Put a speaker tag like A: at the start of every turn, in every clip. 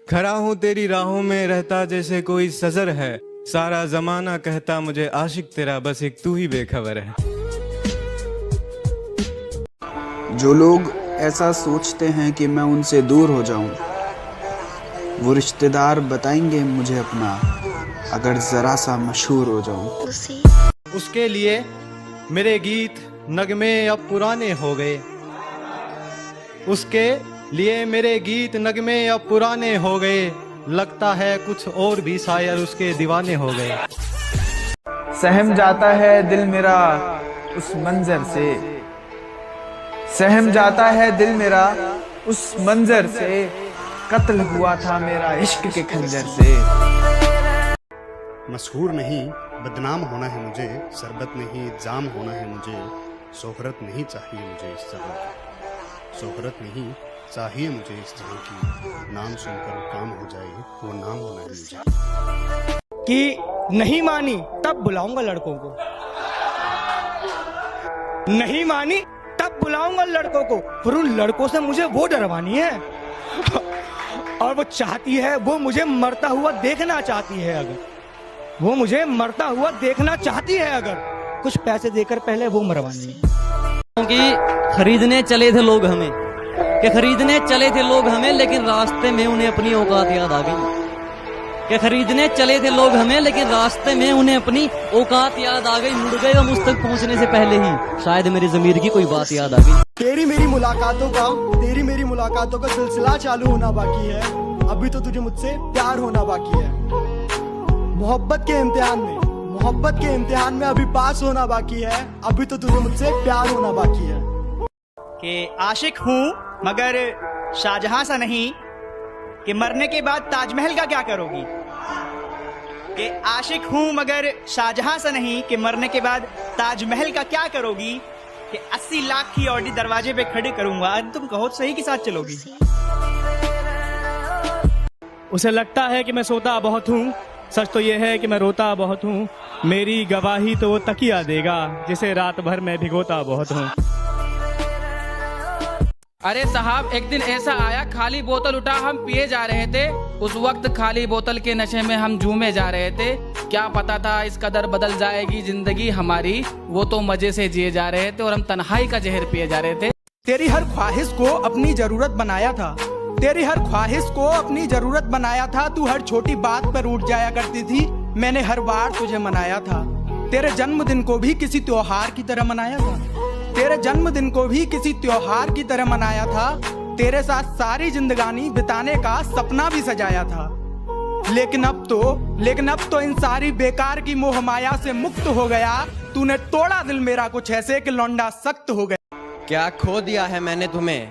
A: खड़ा हूँ तेरी राहों में रहता जैसे कोई सजर है। सारा जमाना कहता मुझे आशिक तेरा, बस एक तू ही बेखबर है।
B: जो लोग ऐसा सोचते हैं कि मैं उनसे दूर हो जाऊं, वो रिश्तेदार बताएंगे मुझे अपना, अगर जरा सा मशहूर हो जाऊं।
C: उसके लिए मेरे गीत नगमे अब पुराने हो गए। उसके लिए मेरे गीत नगमे अब पुराने हो गए। लगता है कुछ और भी शायर उसके दीवाने हो गए।
B: सहम जाता है दिल मेरा उस मंजर से, सहम जाता है दिल मेरा उस मंजर से, कत्ल हुआ था मेरा इश्क के खंजर से।
D: मशहूर नहीं बदनाम होना है मुझे, शरबत नहीं जाम होना है मुझे, शोहरत नहीं चाहिए मुझे इस जगह की, शोहरत नहीं चाहिए मुझे इस जगह की, नाम सुनकर काम हो जाए वो नाम होना है मुझे।
E: कि नहीं मानी तब बुलाऊंगा लड़कों को, नहीं मानी तब बुलाऊंगा लड़कों को, पर उन लड़कों से मुझे वो डरवानी है और वो चाहती है, वो मुझे मरता हुआ देखना चाहती है। अगर वो मुझे मरता हुआ देखना चाहती है, अगर कुछ पैसे देकर पहले वो मरवानी है।
F: कि खरीदने चले थे लोग हमें, कि खरीदने चले थे लोग हमें, लेकिन रास्ते में उन्हें अपनी औकात याद आ गई। कि खरीदने चले थे लोग हमें, लेकिन रास्ते में उन्हें अपनी औकात याद आ गई। मुड़ गए हम उस तक पहुंचने से पहले ही, शायद मेरी ज़मीर की कोई बात याद आ गई।
G: तेरी मेरी मुलाकातों का सिलसिला चालू होना बाकी है। अभी तो तुझे मुझसे प्यार होना बाकी है। मोहब्बत के इम्तिहान में अभी पास होना बाकी है। अभी तो तुझे मुझसे प्यार होना बाकी है।
E: कि आशिक हूँ मगर शाहजहां सा नहीं, कि मरने के बाद ताजमहल का क्या करोगी। कि आशिक हूँ मगर शाहजहां सा नहीं, कि मरने के बाद ताजमहल का क्या करोगी। कि 80 लाख की ऑडी दरवाजे पे खड़ी करूंगा, तुम कहो सही के साथ चलोगी। उसे लगता है कि मैं सोता बहुत हूँ, सच तो ये है कि मैं रोता बहुत हूँ। मेरी गवाही तो वो तकिया देगा जिसे रात भर मैं भिगोता बहुत हूँ।
H: अरे साहब, एक दिन ऐसा आया, खाली बोतल उठा, हम पिए जा रहे थे। उस वक्त खाली बोतल के नशे में हम झूमे जा रहे थे। क्या पता था इस कदर बदल जाएगी जिंदगी हमारी। वो तो मजे से जिए जा रहे थे और हम तन्हाई का जहर पिए जा रहे थे।
G: तेरी हर ख्वाहिश को अपनी जरूरत बनाया था, तेरी हर ख्वाहिश को अपनी जरूरत बनाया था। तू हर छोटी बात पर उठ जाया करती थी, मैंने हर बार तुझे मनाया था। तेरे जन्मदिन को भी किसी त्योहार की तरह मनाया था, तेरे जन्मदिन को भी किसी त्योहार की तरह मनाया था। तेरे साथ सारी जिंदगानी बिताने का सपना भी सजाया था। लेकिन अब तो इन सारी बेकार की मोह माया से मुक्त हो गया। तूने तोड़ा दिल मेरा कुछ ऐसे कि लौंडा सख्त हो गया।
A: क्या खो दिया है मैंने तुम्हें,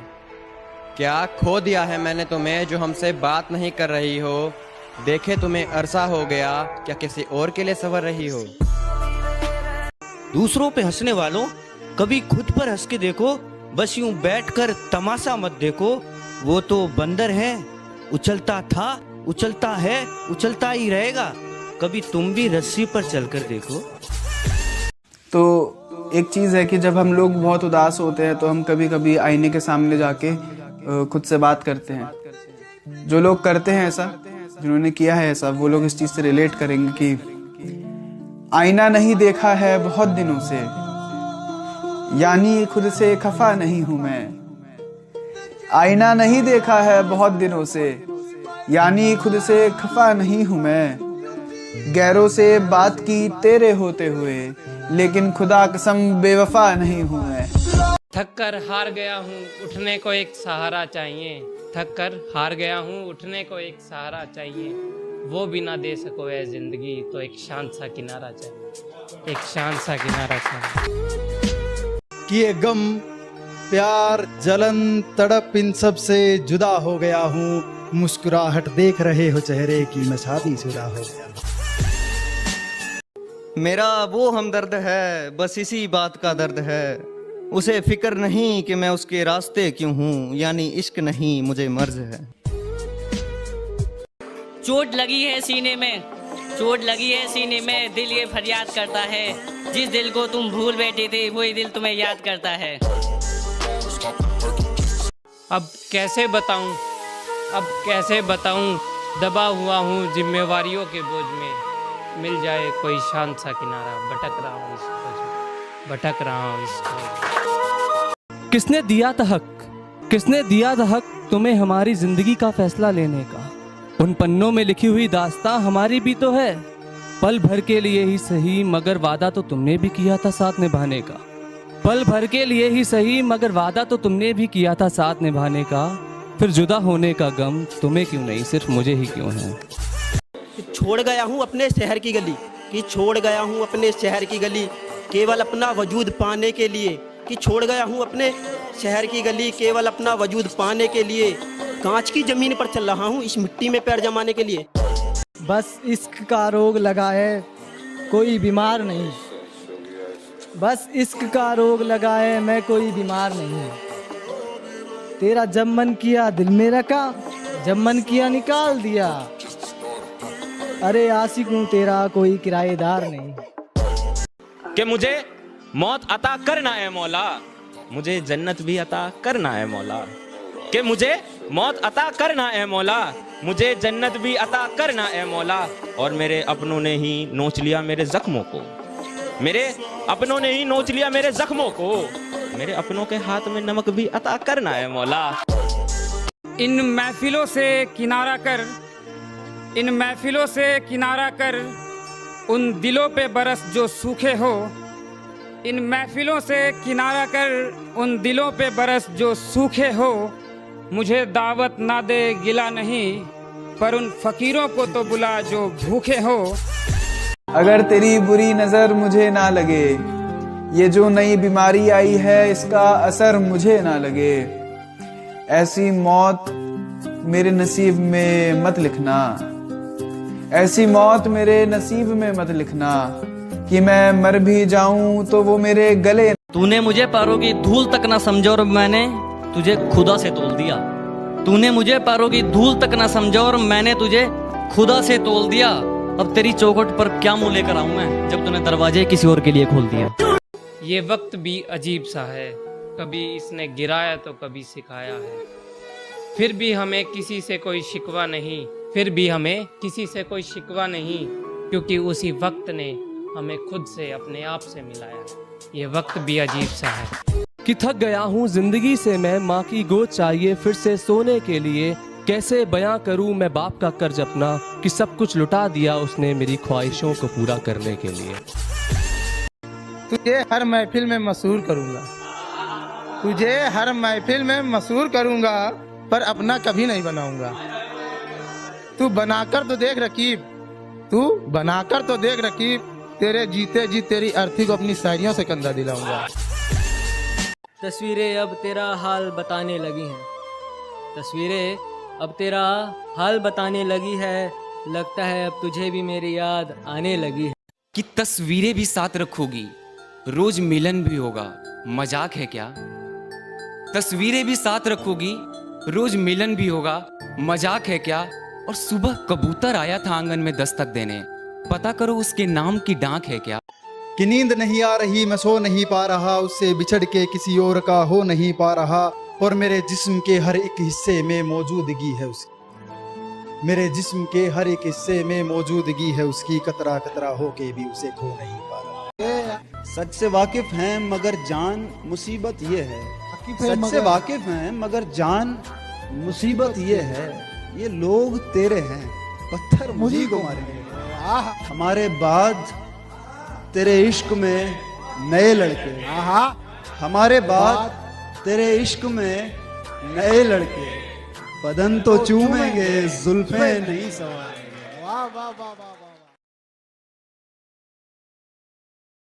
A: क्या खो दिया है मैंने तुम्हें, जो हमसे बात नहीं कर रही हो। देखे तुम्हें अरसा हो गया, क्या किसी और के लिए सवर रही हो।
I: दूसरों पे हंसने वालों, कभी खुद पर हंस के देखो। बस यूं बैठकर तमाशा मत देखो। वो तो बंदर है, उछलता था, उछलता है, उछलता ही रहेगा। कभी तुम भी रस्सी पर चलकर देखो।
B: तो एक चीज़ है कि जब हम लोग बहुत उदास होते हैं तो हम कभी कभी आईने के सामने जाके खुद से बात करते हैं। जो लोग करते हैं ऐसा, जिन्होंने किया है ऐसा, वो लोग इस चीज़ से रिलेट करेंगे कि आईना नहीं देखा है बहुत दिनों से, यानी खुद से खफा नहीं हूं मैं। आईना नहीं देखा है बहुत दिनों से, यानी खुद से खफा नहीं हूं मैं। गैरों से बात की तेरे होते हुए, लेकिन खुदा कसम बेवफा नहीं हूं मैं।
H: थक कर हार गया हूँ, उठने को एक सहारा चाहिए। थक कर हार गया हूँ, उठने को एक सहारा चाहिए। वो भी ना दे सको है जिंदगी, तो एक शांत सा किनारा चाहिए, एक शांत सा किनारा चाहिए।
C: कि ये गम, प्यार, जलन, तड़प, इन सब से जुदा हो गया हूँ। मुस्कुराहट देख रहे हो चेहरे की, मैं शादीशुदा हो गया।
F: मेरा वो हमदर्द है, बस इसी बात का दर्द है। उसे फिक्र नहीं कि मैं उसके रास्ते क्यों हूँ, यानी इश्क नहीं मुझे मर्ज है।
J: चोट लगी है सीने में, चोट लगी है सीने में, दिल ये फरियाद करता है। जिस दिल को तुम भूल बैठी थी, वही दिल तुम्हें याद करता है।
H: अब कैसे बताऊं
K: अब कैसे बताऊं, दबा हुआ हूँ जिम्मेवारियों के बोझ में। मिल जाए कोई शांत सा किनारा, भटक रहा हूँ इस खोज में, भटक रहा हूँ इस खोज।
L: किसने दिया था हक, किसने दिया था हक तुम्हें हमारी जिंदगी का फैसला लेने का? उन पन्नों में लिखी हुई दास्तां हमारी भी तो है, पल भर के लिए ही सही मगर वादा तो तुमने भी किया था साथ निभाने का। पल भर के लिए ही सही मगर वादा तो तुमने भी किया था साथ निभाने का। फिर जुदा होने का गम तुम्हें क्यों नहीं, सिर्फ मुझे ही क्यों है?
M: छोड़ गया हूँ अपने शहर की गली, कि छोड़ गया हूँ अपने शहर की गली केवल अपना वजूद पाने के लिए, कि छोड़ गया हूँ अपने शहर की गली केवल अपना वजूद पाने के लिए। कांच की जमीन पर चल रहा हूँ इस मिट्टी में पैर जमाने के लिए।
N: बस इश्क का रोग लगा है कोई बीमार नहीं, बस इश्क का रोग लगा है मैं कोई बीमार नहीं। तेरा जब मन किया दिल में रखा, जब मन किया निकाल दिया। अरे आशिक हूँ तेरा कोई किराएदार नहीं।
O: कि मुझे मौत अता करना है मौला, मुझे जन्नत भी अता करना है मौला। कि मुझे मौत अता करना है मौला, मुझे जन्नत भी अता करना है मौला। और मेरे अपनों ने ही नोच लिया मेरे जख्मों को, मेरे अपनों ने ही नोच लिया मेरे जख्मों को। मेरे अपनों के हाथ में नमक भी अता करना है मौला।
H: इन महफिलों से किनारा कर, इन महफिलों से किनारा कर, उन दिलों पे बरस जो सूखे हो। इन महफिलों से किनारा कर, उन दिलों पे बरस जो सूखे हो। मुझे दावत ना दे गिला नहीं, पर उन फकीरों को तो बुला जो भूखे हो।
B: अगर तेरी बुरी नजर मुझे ना लगे, ये जो नई बीमारी आई है इसका असर मुझे ना लगे। ऐसी मौत मेरे नसीब में मत लिखना, ऐसी मौत मेरे नसीब में मत लिखना, कि मैं मर भी जाऊं तो वो मेरे गले।
F: तूने मुझे पैरों की धूल तक ना समझा और मैंने तुझे खुदा से तोल दिया। तूने मुझे पैरों की धूल तक ना समझा और मैंने तुझे खुदा से तोल दिया। अब तेरी चौखट पर क्या मुंह लेकर आऊं मैं, जब तूने दरवाजे किसी और के लिए खोल दिया।
K: ये वक्त भी अजीब सा है, कभी इसने गिराया तो कभी सिखाया है। फिर भी हमें किसी से कोई शिकवा नहीं, फिर भी हमें किसी से कोई शिकवा नहीं, क्योंकि उसी वक्त ने हमें खुद से अपने आप से मिलाया। ये वक्त भी अजीब सा है
L: कि थक गया हूँ जिंदगी से मैं, माँ की गोद चाहिए फिर से सोने के लिए। कैसे बयां करूं मैं बाप का कर्ज अपना, कि सब कुछ लुटा दिया उसने मेरी ख्वाहिशों को पूरा करने के लिए।
P: तुझे हर महफिल में मशहूर करूंगा, तुझे हर महफिल में मशहूर करूंगा, पर अपना कभी नहीं बनाऊंगा। तू बनाकर तो देख रकीब, तू बनाकर तो देख रकीब, तेरे जीते जी तेरी अर्थी को अपनी शायरियों से कंधा दिलाऊंगा।
N: तस्वीरें अब तेरा हाल बताने लगी हैं, तस्वीरें अब तेरा हाल बताने लगी है। लगता है अब तुझे भी मेरी याद आने लगी है।
Q: कि तस्वीरें भी साथ रखोगी, रोज मिलन भी होगा, मजाक है क्या? तस्वीरें भी साथ रखोगी, रोज मिलन भी होगा, मजाक है क्या? और सुबह कबूतर आया था आंगन में दस्तक देने, पता करो उसके नाम की डाक है क्या?
C: कि नींद नहीं आ रही मैं सो नहीं पा रहा, उससे बिछड़ के किसी और का हो नहीं पा रहा। और मेरे जिस्म के हर एक हिस्से में मौजूदगी है उसकी, मेरे जिस्म के हर एक हिस्से में मौजूदगी है उसकी, कतरा कतरा होके भी उसे खो नहीं पा रहा।
R: सच से वाकिफ हैं मगर जान मुसीबत ये है, सच से वाकिफ हैं मगर जान मुसीबत ये है। ये लोग तेरे हैं पत्थर मुझी को मारेंगे, हमारे बाद तेरे इश्क में नए लड़के, हमारे बाद तेरे इश्क में नए लड़के, बदन तो चूमेंगे जुल्फें नहीं सवारेंगे। वाह वाह वाह वाह।